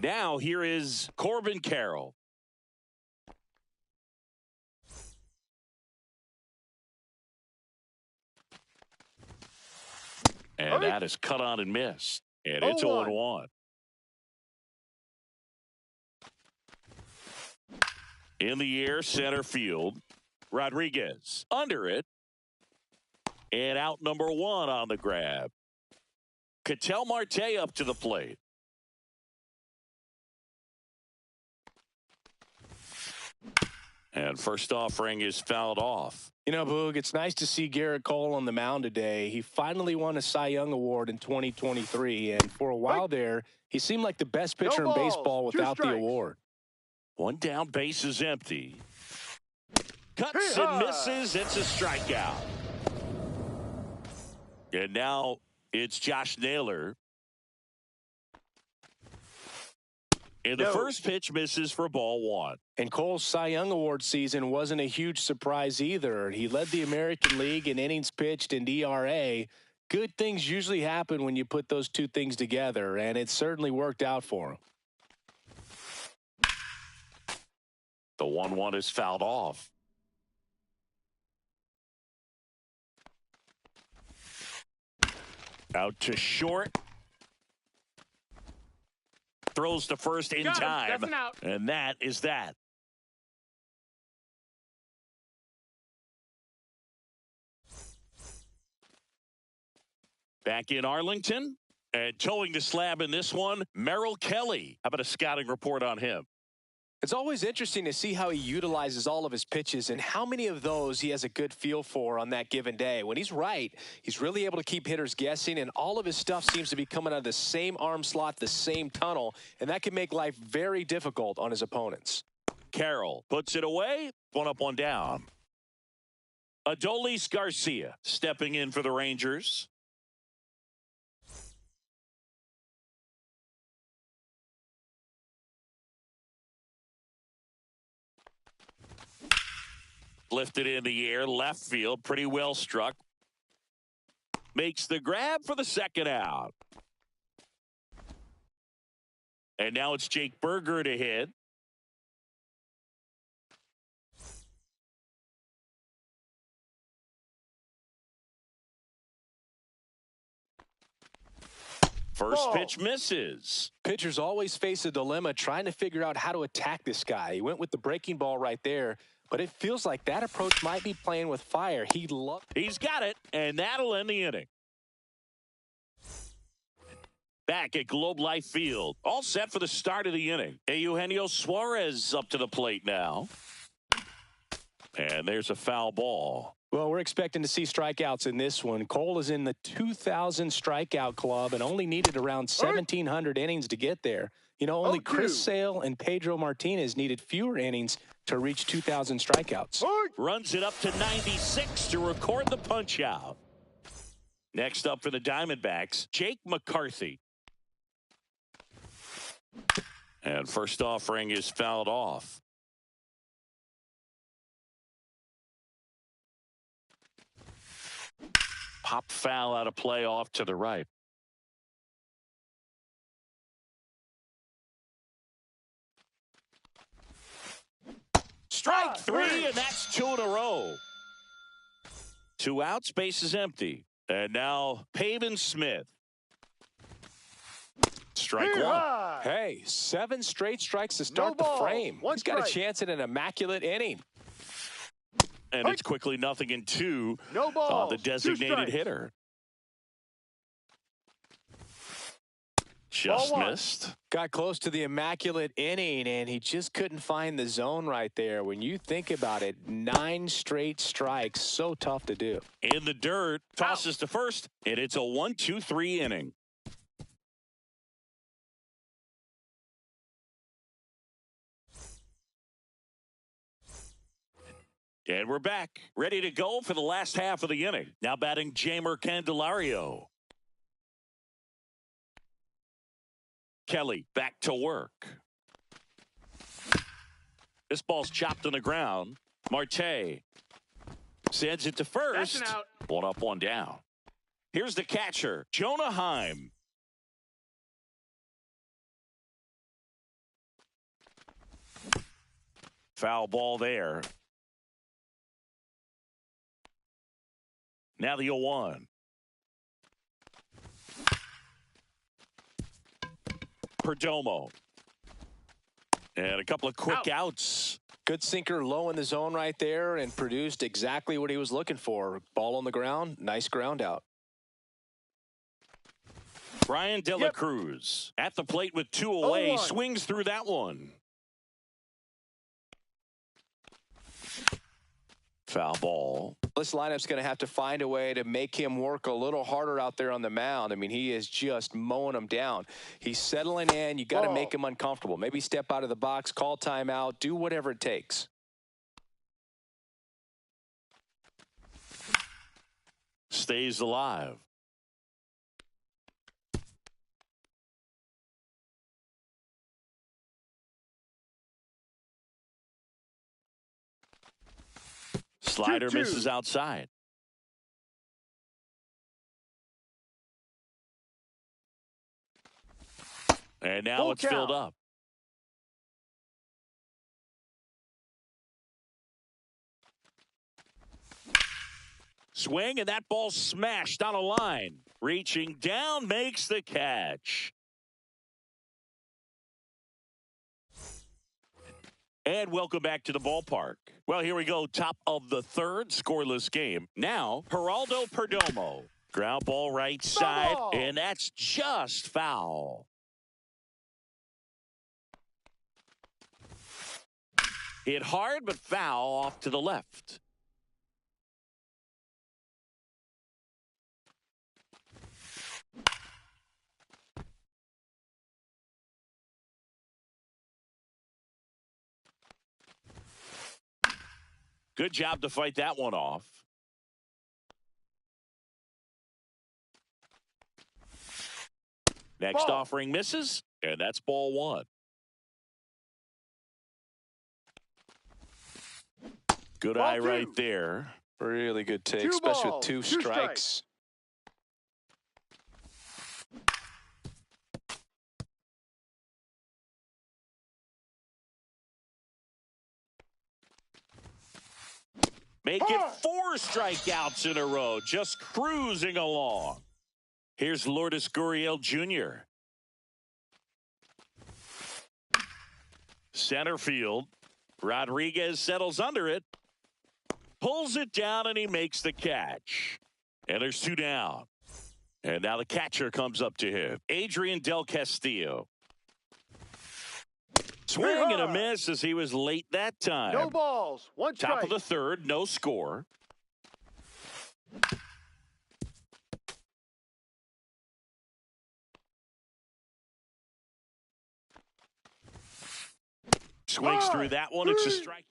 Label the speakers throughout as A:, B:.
A: Now here is Corbin Carroll. And that is cut on and missed. And it's 0-1. In the air, center field. Rodriguez under it. And out number 1 on the grab. Ketel Marte up to the plate. And first offering is fouled off.
B: You know, Boog, it's nice to see Gerrit Cole on the mound today. He finally won a Cy Young Award in 2023, and for a while there, he seemed like the best pitcher in baseball without the award.
A: 1 down, base is empty. Cuts and misses. It's a strikeout. And now it's Josh Naylor. And the first pitch misses for ball 1.
B: And Cole's Cy Young Award season wasn't a huge surprise either. He led the American League in innings pitched and ERA. Good things usually happen when you put those two things together, and it certainly worked out for him.
A: The 1-1 is fouled off. Out to short. Throws to first in time. And that is that. Back in Arlington. And towing the slab in this one, Merrill Kelly. How about a scouting report on him?
B: It's always interesting to see how he utilizes all of his pitches and how many of those he has a good feel for on that given day. When he's right, he's really able to keep hitters guessing, and all of his stuff seems to be coming out of the same arm slot, the same tunnel, and that can make life very difficult on his opponents.
A: Carroll puts it away. 1 up, 1 down. Adolis Garcia stepping in for the Rangers. Lifted in the air, left field, pretty well struck. Makes the grab for the second out. And now it's Jake Burger to hit. First pitch misses.
B: Pitchers always face a dilemma trying to figure out how to attack this guy. He went with the breaking ball right there. But it feels like that approach might be playing with fire.
A: He's got it, and that'll end the inning. Back at Globe Life Field, all set for the start of the inning. Eugenio Suarez up to the plate now. And there's a foul ball.
B: Well, we're expecting to see strikeouts in this one. Cole is in the 2,000 strikeout club and only needed around 1,700 innings to get there. You know, only Chris Sale and Pedro Martinez needed fewer innings to reach 2,000 strikeouts.
A: Runs it up to 96 to record the punch out. Next up for the Diamondbacks, Jake McCarthy. And first offering is fouled off. Pop foul out of play off to the right. Strike 3, and that's 2 in a row. 2 outs, base is empty. And now Pavin Smith. Strike 1.
B: Hey, 7 straight strikes to start the frame. He's got a chance at an immaculate inning.
A: And it's quickly 0-2 on the designated hitter. Just missed.
B: Got close to the immaculate inning, and he just couldn't find the zone right there. When you think about it, 9 straight strikes, so tough to do.
A: In the dirt, tosses to first, and it's a 1-2-3 inning. And we're back, ready to go for the last half of the inning. Now batting Jeimer Candelario. Kelly back to work. This ball's chopped on the ground. Marte sends it to first. 1 up, 1 down. Here's the catcher, Jonah Heim. Foul ball there. Now the 0-1. Perdomo. And a couple of quick outs.
B: Good sinker low in the zone right there and produced exactly what he was looking for. Ball on the ground, nice ground out.
A: Brian De La Cruz at the plate with 2 away, swings through that one. Foul ball.
B: This lineup's going to have to find a way to make him work a little harder out there on the mound. I mean, he is just mowing him down. He's settling in. You got to make him uncomfortable. Maybe step out of the box, call timeout, do whatever it takes.
A: Stays alive. Slider misses outside. And now it's filled up. Swing, and that ball smashed on a line. Reaching down, makes the catch. And welcome back to the ballpark. Well, here we go. Top of the third, scoreless game. Now, Geraldo Perdomo. Ground ball right side, and that's just foul. Hit hard, but foul off to the left. Good job to fight that one off. Next offering misses, and that's ball 1. Good eye right there.
B: Really good take, especially with 2 strikes.
A: Make it 4 strikeouts in a row, just cruising along. Here's Lourdes Gurriel Jr. Center field. Rodriguez settles under it. Pulls it down, and he makes the catch. And there's 2 down. And now the catcher comes up to him. Adrian Del Castillo. Swing and a miss as he was late that time.
C: No balls, 1 strike.
A: Top of the third, no score. Swings through that one. It's a strikeout.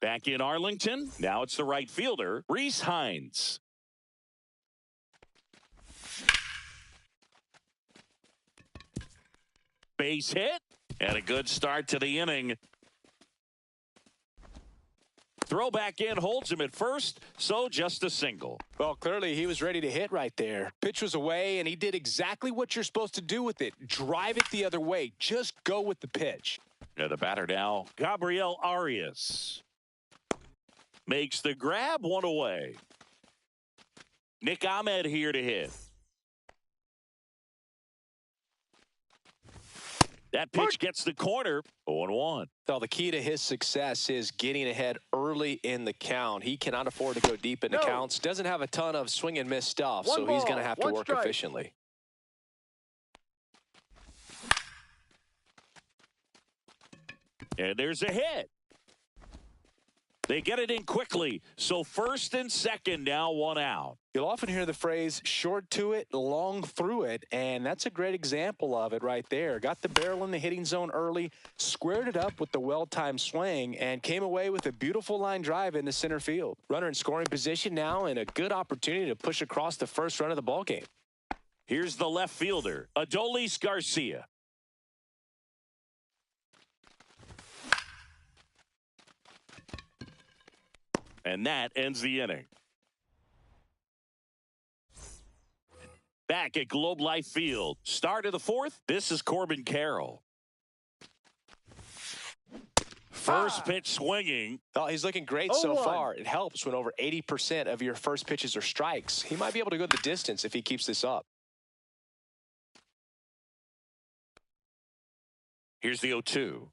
A: Back in Arlington. Now it's the right fielder, Rhys Hines. Base hit, and a good start to the inning. Throw back in, holds him at first, so just a single.
B: Well, clearly he was ready to hit right there. Pitch was away, and he did exactly what you're supposed to do with it. Drive it the other way. Just go with the pitch.
A: And the batter now, Gabriel Arias. Makes the grab, 1 away. Nick Ahmed here to hit. That pitch gets the corner, 0-1.
B: Well, the key to his success is getting ahead early in the count. He cannot afford to go deep in the counts. Doesn't have a ton of swing and miss stuff, so he's going to have to work efficiently.
A: And there's a hit. They get it in quickly. So first and second, now 1 out.
B: You'll often hear the phrase short to it, long through it, and that's a great example of it right there. Got the barrel in the hitting zone early, squared it up with the well-timed swing, and came away with a beautiful line drive into center field. Runner in scoring position now, and a good opportunity to push across the first run of the ballgame.
A: Here's the left fielder, Adolis Garcia. And that ends the inning. Back at Globe Life Field. Start of the 4th. This is Corbin Carroll. First pitch swinging.
B: Oh, he's looking great so far. It helps when over 80% of your first pitches are strikes. He might be able to go the distance if he keeps this up.
A: Here's the 0-2.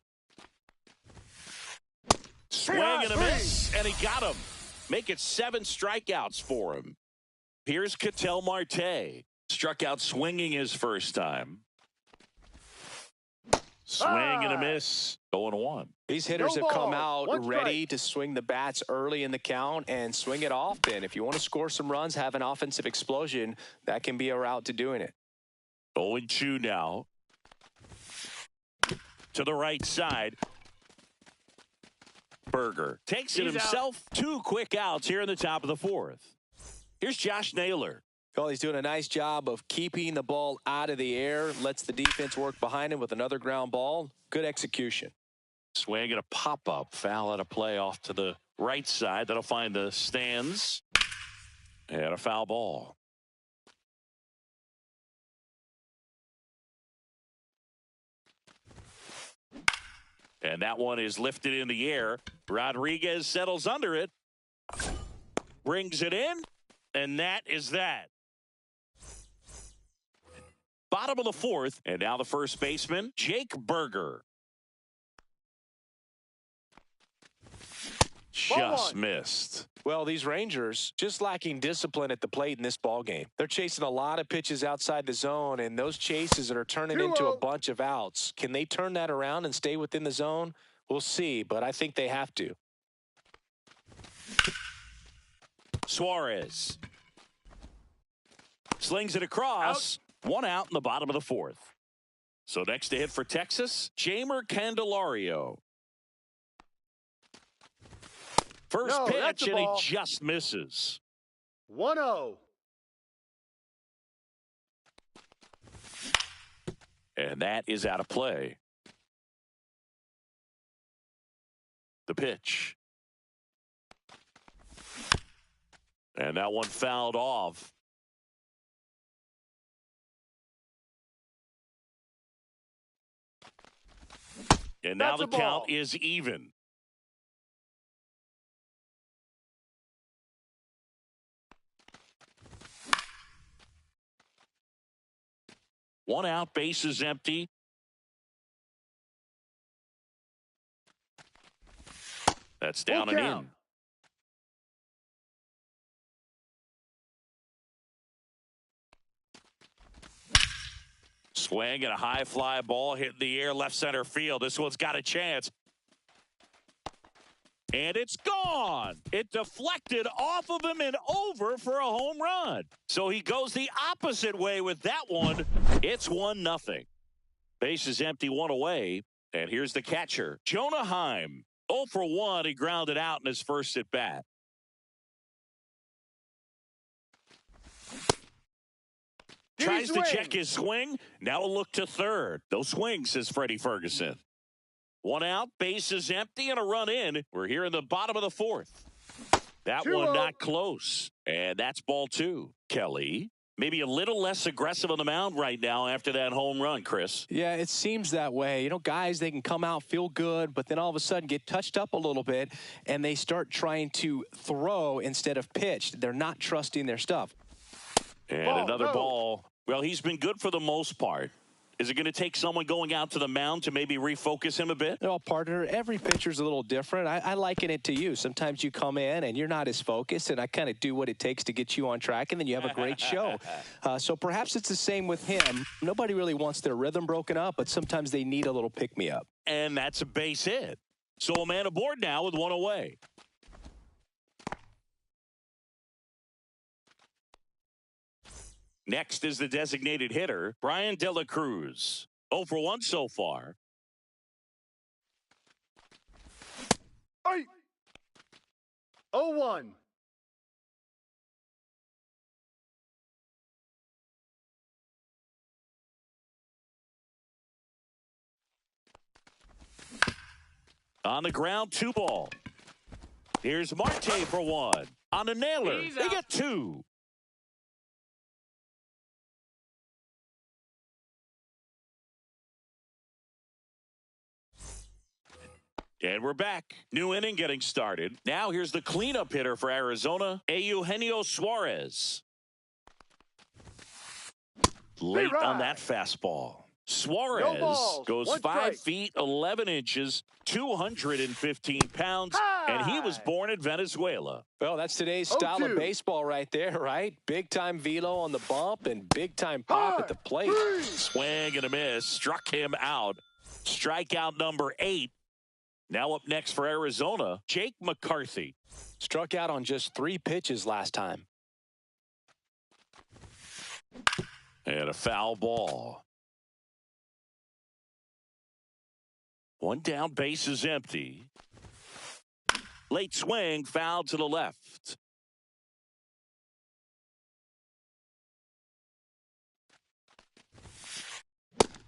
A: Swing and a miss, and he got him. Make it 7 strikeouts for him. Here's Ketel Marte. Struck out swinging his first time. Swing and a miss. 0-1.
B: These hitters have come out ready to swing the bats early in the count and swing it often. If you want to score some runs, have an offensive explosion, that can be a route to doing it.
A: 0-2 now. To the right side. Burger takes it himself. 2 quick outs here in the top of the 4th. Here's Josh Naylor.
B: Well, he's doing a nice job of keeping the ball out of the air. Lets the defense work behind him with another ground ball. Good execution.
A: Swing and a pop-up. Foul out of play off to the right side. That'll find the stands. And a foul ball. And that one is lifted in the air. Rodriguez settles under it. Brings it in. And that is that. Bottom of the 4th. And now the first baseman, Jake Burger. Just missed.
B: Well, these Rangers just lacking discipline at the plate in this ball game. They're chasing a lot of pitches outside the zone, and those chases are turning into a bunch of outs. Can they turn that around and stay within the zone? We'll see, but I think they have to.
A: Suarez slings it across. 1 out in the bottom of the 4th. So next to hit for Texas, Jeimer Candelario. First pitch, and he just misses.
C: 1-0.
A: And that is out of play. The pitch. And that one fouled off. And now the count is even. One out, bases empty. That's down and in. Swing and a high fly ball hitting the air left center field. This one's got a chance. And it's gone. It deflected off of him and over for a home run. So he goes the opposite way with that one. It's 1-0. Base is empty, 1 away. And here's the catcher, Jonah Heim. 0 for 1. He grounded out in his first at bat. Tries to check his swing. Now a look to third. No swing, says Freddie Ferguson. 1 out, base is empty, and a run in. We're here in the bottom of the 4th. That one not close. And that's ball 2. Kelly, maybe a little less aggressive on the mound right now after that home run, Chris.
B: Yeah, it seems that way. You know, guys, they can come out, feel good, but then all of a sudden get touched up a little bit, and they start trying to throw instead of pitch. They're not trusting their stuff.
A: And another ball. Well, he's been good for the most part. Is it going to take someone going out to the mound to maybe refocus him a bit?
B: Well, partner, every pitcher's a little different. I liken it to you. Sometimes you come in and you're not as focused, and I kind of do what it takes to get you on track, and then you have a great show. So perhaps it's the same with him. Nobody really wants their rhythm broken up, but sometimes they need a little pick-me-up.
A: And that's a base hit. So a man aboard now with 1 away. Next is the designated hitter, Brian De La Cruz. 0 for 1 so far.
C: Hey. 0-1.
A: On the ground, 2 ball. Here's Marte for 1. On the nailer, they get 2. And we're back. New inning getting started. Now here's the cleanup hitter for Arizona, Eugenio Suarez. Late on that fastball. Suarez goes 5 feet 11 inches, 215 pounds, and he was born in Venezuela.
B: Well, that's today's style of baseball right there, right? Big-time velo on the bump and big-time pop at the plate.
A: Swing and a miss. Struck him out. Strikeout number 8. Now up next for Arizona, Jake McCarthy.
B: Struck out on just 3 pitches last time.
A: And a foul ball. One down, base is empty. Late swing, foul to the left.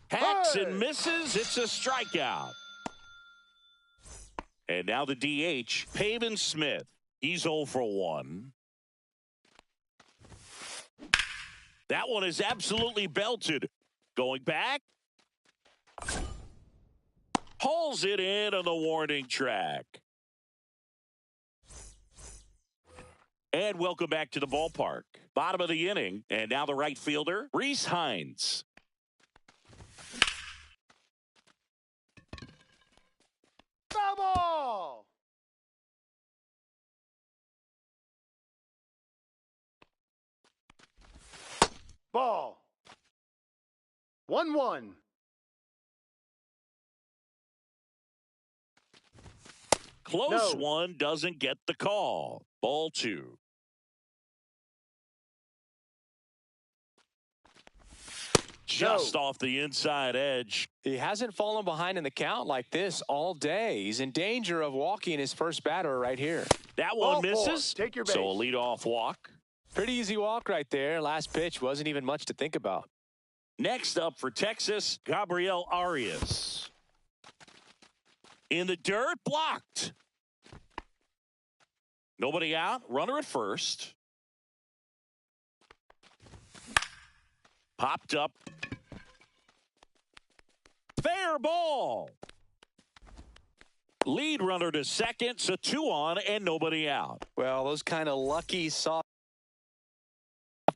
A: Hacks and misses. It's a strikeout. And now the DH, Pavin Smith. He's 0 for 1. That one is absolutely belted. Going back. Hauls it in on the warning track. And welcome back to the ballpark. Bottom of the inning. And now the right fielder, Rhys Hines.
C: Foul ball! Ball. 1-1.
A: Close one, doesn't get the call. Ball 2. Just off the inside edge.
B: He hasn't fallen behind in the count like this all day. He's in danger of walking his first batter right here.
A: That one misses.
C: Take your base.
A: So a leadoff walk.
B: Pretty easy walk right there. Last pitch wasn't even much to think about.
A: Next up for Texas, Gabriel Arias. In the dirt, blocked. Nobody out, runner at first. Popped up. Fair ball. Lead runner to second, so 2 on and nobody out.
B: Well, those kind of lucky soft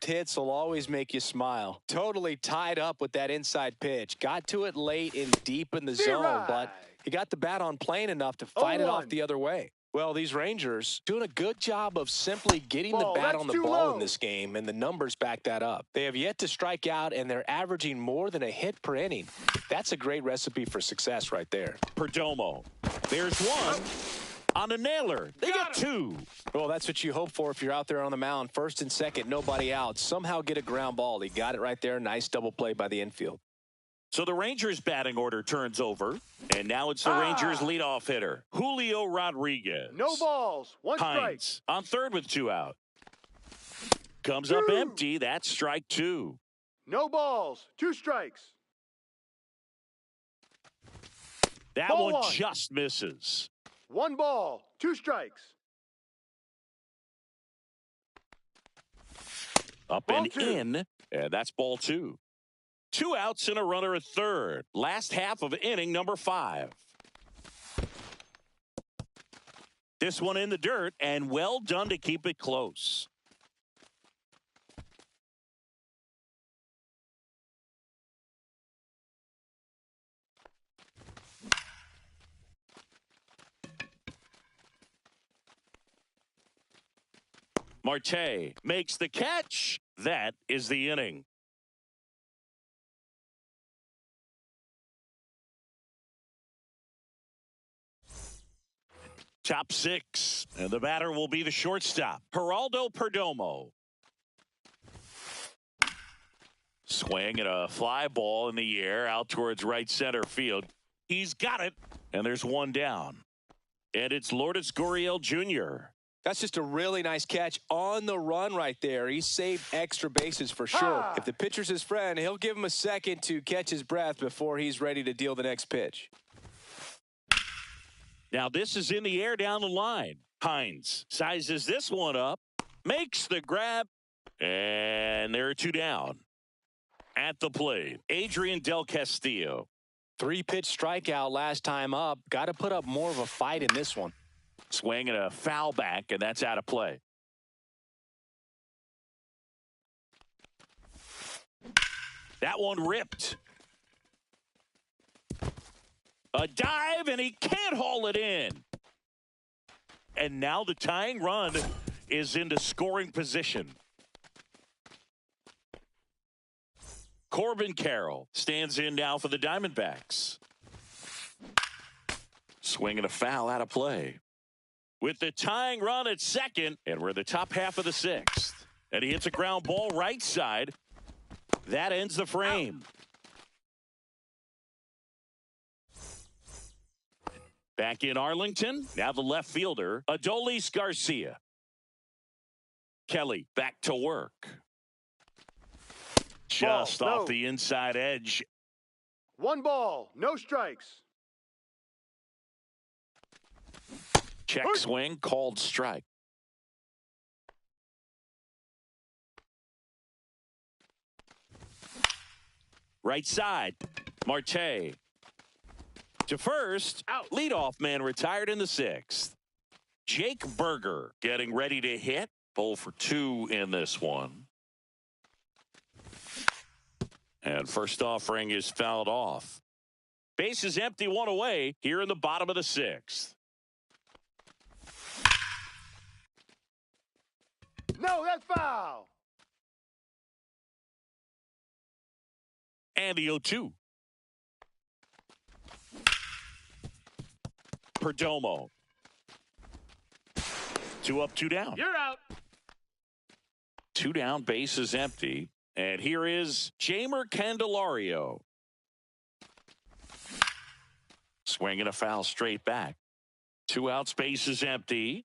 B: hits will always make you smile. Totally tied up with that inside pitch. Got to it late and deep in the zone, but he got the bat on plane enough to fight it off the other way. Well, these Rangers doing a good job of simply getting the bat on the ball in this game, and the numbers back that up. They have yet to strike out, and they're averaging more than a hit per inning. That's a great recipe for success right there.
A: Perdomo. There's one on the nailer. They got 2.
B: Well, that's what you hope for if you're out there on the mound. First and second, nobody out. Somehow get a ground ball. He got it right there. Nice double play by the infield.
A: So the Rangers batting order turns over, and now it's the Rangers leadoff hitter, Julio Rodriguez.
C: No balls. 1 strike.
A: Hines on third with 2 out. Comes up empty. That's strike 2.
C: No balls. 2 strikes.
A: That
C: Ball
A: one
C: 1.
A: just misses.
C: 1 ball. 2 strikes.
A: Up
C: Ball
A: and
C: 2.
A: in, and that's ball 2. 2 outs and a runner at third. Last half of inning number 5. This one in the dirt, and well done to keep it close. Marte makes the catch. That is the inning. Top 6, and the batter will be the shortstop, Geraldo Perdomo. Swing and a fly ball in the air out towards right center field. He's got it, and there's one down. And it's Lourdes Gurriel Jr.
B: That's just a really nice catch on the run right there. He saved extra bases for sure. If the pitcher's his friend, he'll give him a second to catch his breath before he's ready to deal the next pitch.
A: Now this is in the air down the line. Hines sizes this one up, makes the grab, and there are 2 down. At the plate, Adrian Del Castillo.
B: 3-pitch strikeout last time up. Got to put up more of a fight in this one.
A: Swing and a foul back, and that's out of play. That one ripped. A dive, and he can't haul it in. And now the tying run is into scoring position. Corbin Carroll stands in now for the Diamondbacks. Swing and a foul out of play. With the tying run at second, and we're in the top half of the sixth. And he hits a ground ball right side. That ends the frame. Back in Arlington, now the left fielder, Adolis Garcia. Kelly back to work. Just
C: Ball,
A: off
C: no.
A: the inside edge.
C: 1 ball, no strikes.
A: Check swing, called strike. Right side, Marte. To first,
C: Out.
A: leadoff man retired in the sixth. Jake Berger getting ready to hit. 0 for 2 in this one. And first offering is fouled off. Base is empty, 1 away here in the bottom of the sixth.
C: No, that's foul.
A: And the 0-2. Perdomo. 2 up, 2 down.
C: You're out.
A: 2 down, base is empty. And here is Jeimer Candelario. Swinging a foul straight back. 2 outs, base is empty.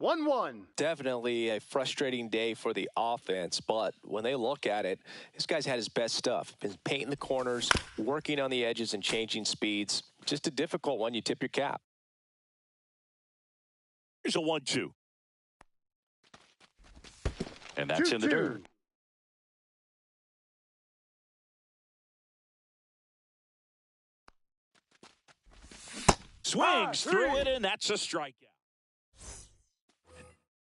C: 1-1.
B: Definitely a frustrating day for the offense, but when they look at it, this guy's had his best stuff. Been painting the corners, working on the edges, and changing speeds. Just a difficult one. You tip your cap.
A: Here's a 1-2. And that's in the
C: 2-2.
A: dirt. Swings through it, and that's a strikeout.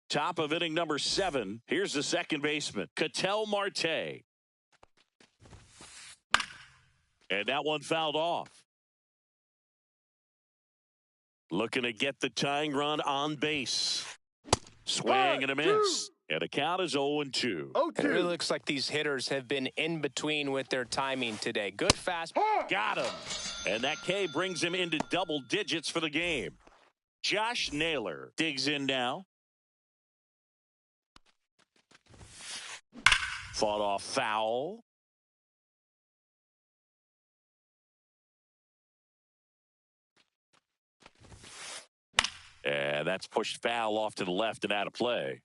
A: Top of inning number 7. Here's the second baseman, Ketel Marte. And that one fouled off. Looking to get the tying run on base. Swing and a miss. And the count is 0-2.
C: 0-2.
B: It really looks like these hitters have been in between with their timing today. Good fast.
A: Got him. And that K brings him into double digits for the game. Josh Naylor digs in now. Fought off foul. And that's pushed foul off to the left and out of play.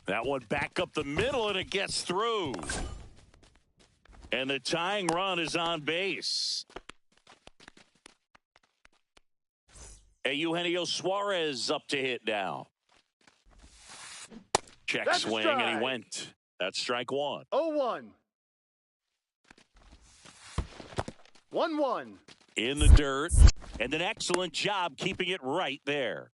A: That one back up the middle, and it gets through. And the tying run is on base. Eugenio Suarez up to hit now. Check
C: That's
A: swing,
C: strike.
A: and he went. That's strike 1.
C: 0-1. 1-1.
A: In the dirt, and an excellent job keeping it right there.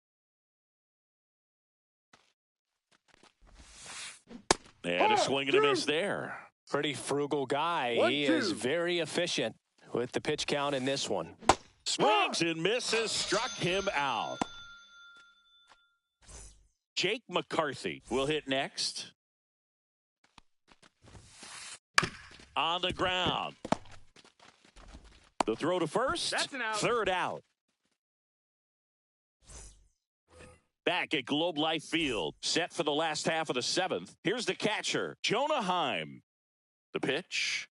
A: And a swing and a miss there.
B: Pretty frugal guy.
C: 1-2.
B: He is very efficient with the pitch count in this one.
A: Swings and misses, struck him out. Jake McCarthy will hit next. On the ground. The throw to first.
C: That's an out.
A: Third out. Back at Globe Life Field, set for the last half of the 7th. Here's the catcher, Jonah Heim. The pitch.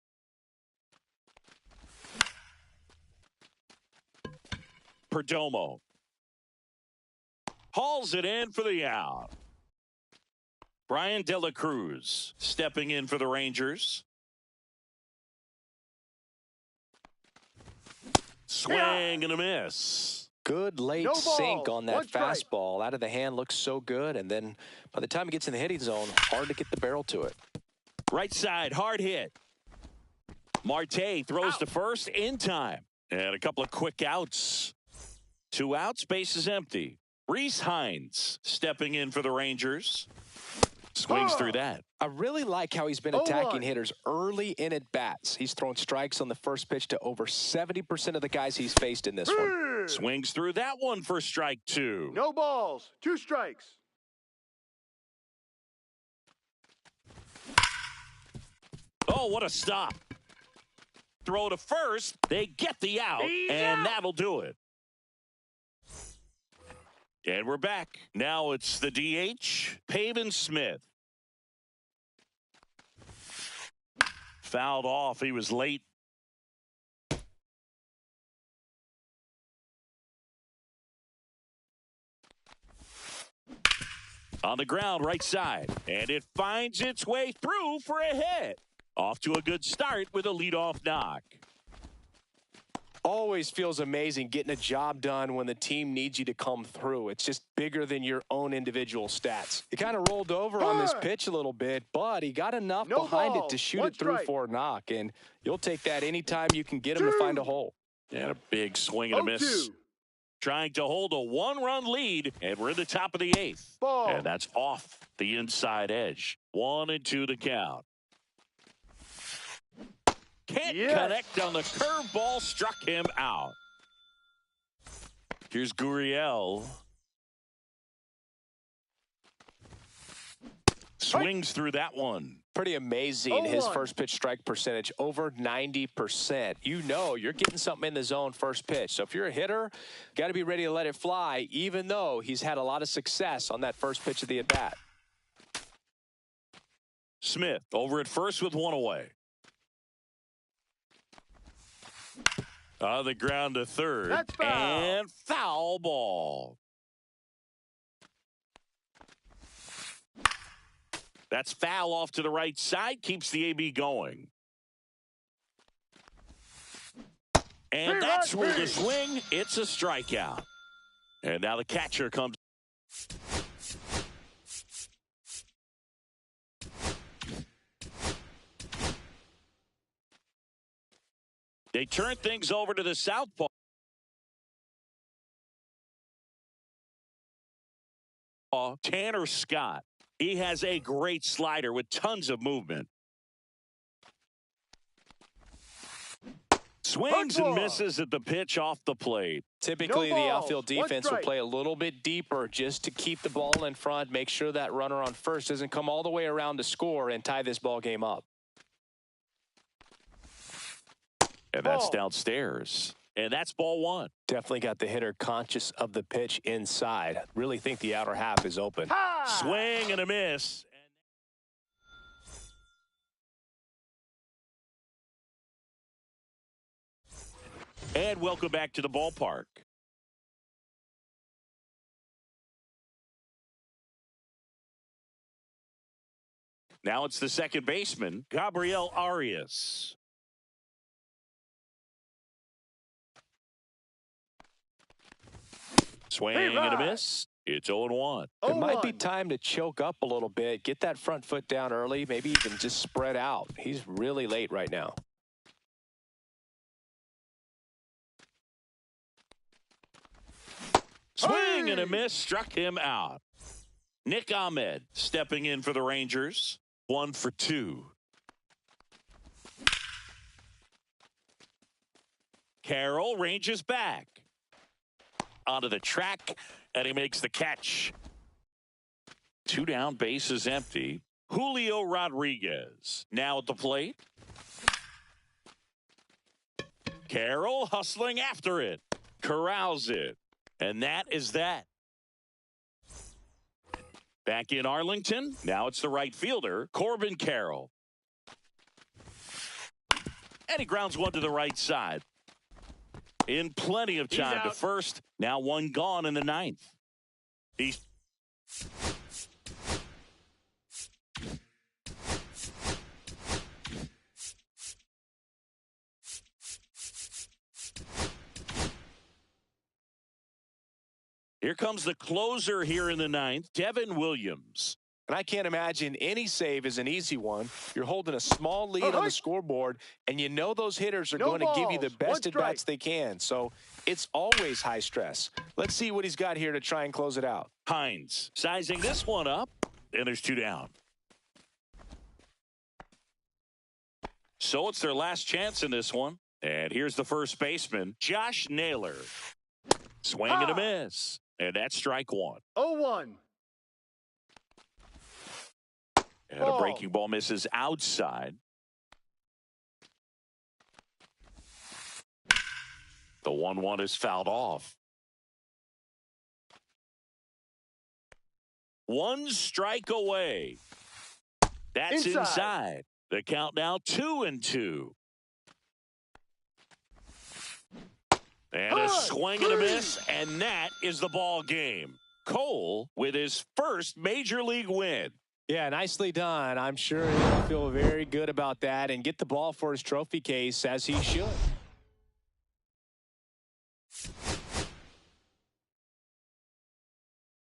A: Perdomo. Hauls it in for the out. Brian De La Cruz stepping in for the Rangers. Swing and a miss.
B: Good late
C: No
B: sink
C: balls,
B: on that
C: one strike.
B: fastball. Out of the hand, looks so good. And then by the time it gets in the hitting zone, hard to get the barrel to it.
A: Right side, hard hit. Marte throws to first in time. And a couple of quick outs. 2 outs, base is empty. Reese Hines stepping in for the Rangers. Swings through that.
B: I really like how he's been attacking hitters early in at bats. He's thrown strikes on the first pitch to over 70% of the guys he's faced in this one.
A: Swings through that one for strike 2.
C: No balls, 2 strikes.
A: Oh, what a stop. Throw to first. They get the out, and that'll do it. And we're back. Now it's the DH, Pavin Smith. Fouled off. He was late. On the ground, right side. And it finds its way through for a hit. Off to a good start with a leadoff knock.
B: Always feels amazing getting a job done when the team needs you to come through. It's just bigger than your own individual stats. He kind of rolled over on this pitch a little bit, but he got enough behind it to shoot it through for a knock. And you'll take that anytime you can get him to find a hole.
A: And a big swing and a miss. Trying to hold a 1-run lead, and we're in the top of the 8th. And that's off the inside edge. 1-2 to count. Can't connect on the curveball, struck him out. Here's Gurriel. Swings through that one.
B: Pretty amazing, his first pitch strike percentage, over 90%. You know you're getting something in the zone first pitch. So if you're a hitter, got to be ready to let it fly, even though he's had a lot of success on that first pitch of the at-bat.
A: Smith over at first with 1 away. On the ground to third.
C: That's foul.
A: And foul ball. That's foul off to the right side. Keeps the AB going. And that's where the swing. It's a strikeout. And now the catcher comes. They turn things over to the southpaw. Tanner Scott. He has a great slider with tons of movement. Swings and misses at the pitch off the plate.
B: Typically, the outfield defense will play a little bit deeper just to keep the ball in front, make sure that runner on first doesn't come all the way around to score and tie this ball game up.
A: And that's downstairs. And that's ball 1.
B: Definitely got the hitter conscious of the pitch inside. Really think the outer half is open.
A: Swing and a miss. And welcome back to the ballpark. Now it's the second baseman, Gabriel Arias. Swing and a miss. It's 0-1.
B: It might be time to choke up a little bit, get that front foot down early, maybe even just spread out. He's really late right now.
A: Swing and a miss, struck him out. Nick Ahmed stepping in for the Rangers. 1 for 2. Carroll ranges back. Onto the track, and he makes the catch. 2 down, base is empty. Julio Rodriguez now at the plate. Carroll hustling after it. Corrals it. And that is that. Back in Arlington. Now it's the right fielder, Corbin Carroll. And he grounds one to the right side. In plenty of time to first. Now 1 gone in the 9th. He's Here comes the closer here in the ninth, Devin Williams.
B: And I can't imagine any save is an easy one. You're holding a small lead on the scoreboard, and you know those hitters are going to give you the best at-bats they can. So it's always high stress. Let's see what he's got here to try and close it out.
A: Hines sizing this one up, and there's 2 down. So it's their last chance in this one. And here's the first baseman, Josh Naylor. Swing and a miss. And that's strike 1.
C: 0-1.
A: And a breaking ball misses outside. The 1-1 is fouled off. 1 strike away. That's inside. The count now 2-2. And a swing and a miss, and that is the ball game. Cole with his first major league win.
B: Yeah, nicely done. I'm sure he'll feel very good about that and get the ball for his trophy case, as he should.